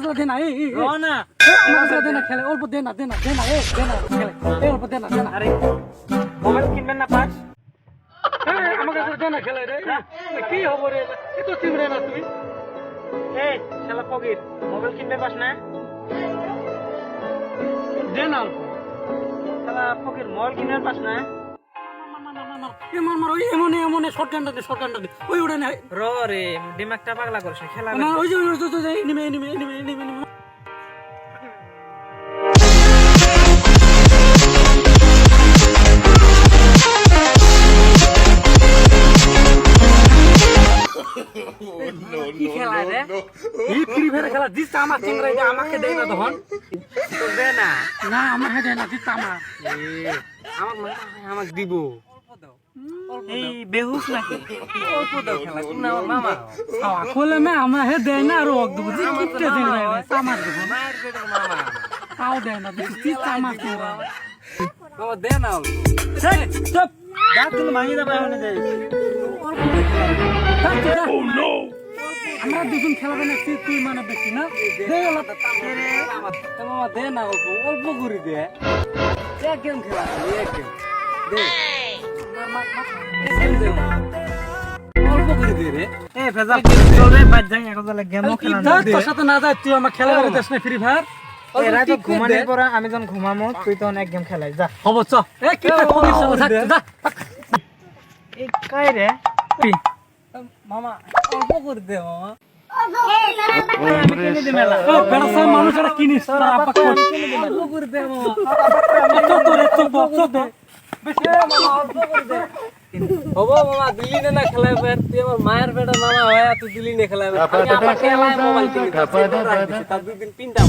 কাছে দে না এই না আমার কাছে দে না খেলে অল্প দে না খেলে এই অল্প দে না আরে মোবাইল কিনবেন না পাঁচ আমার কাছে দে না খেলে রে কি হবে রে এত চিমড়ে না তুই এই শালা ফকির মোবাইল কিনবে পাস না দে না শালা ফকির মোবাইল কিনবে পাস না মার ওই এমন শর্টগানটা দে ওই উড়ে না র রে দিমাগটা পাগলা করিস না, খেলা না ওই যে এনিমে কি খেলা রে এই ফ্রি ফায়ার খেলা দিস আমার চিংড়াই যে আমাকে দেয় না তখন তো দে না না আমাকে দেয় না দিস আমার আমাকে দিব এই বেহুশ নাকি অল্প দাও খেলা তুমি না আমার মামা আকলে মে আমার হে দেয় না আর ওক দেব কিপটে দেয় না আমার দেব মায়ের পেটের মামা তাও দেয় না দিস আমার চিংড়া বাবা দে না চুপ দাঁত কিন্তু ভাঙি দেবে এখন যাই আমরা দুজন খেলাবে না তুই মানে বেশি না দে মামা দে না অল্প করে দে এক গেম খেলা এক গেম দে অল্প করে দে রে এ ফেজাল চল রে বাদ যাই এখন তাহলে গেমও খেলা না তোর সাথে না যায় তুই আমার খেলা করে দেশ না ফ্রি ফায়ার এ রাতে ঘুমানোর পর আমি যখন ঘুমামো তুই তখন এক গেম খেলাই যা হবো চ এ কি যা এই কাই রে মামা অল্প করে দে মামা মানুষেরা কিনিস অল্প করে দে মামা হবো মামা দিল্লি না খেলাই তুই আমার মায়ের বেটা মামা হয় তুই দিল্লি না খেলাই মোবাইল কিনে তার 2 দিন পিনতাম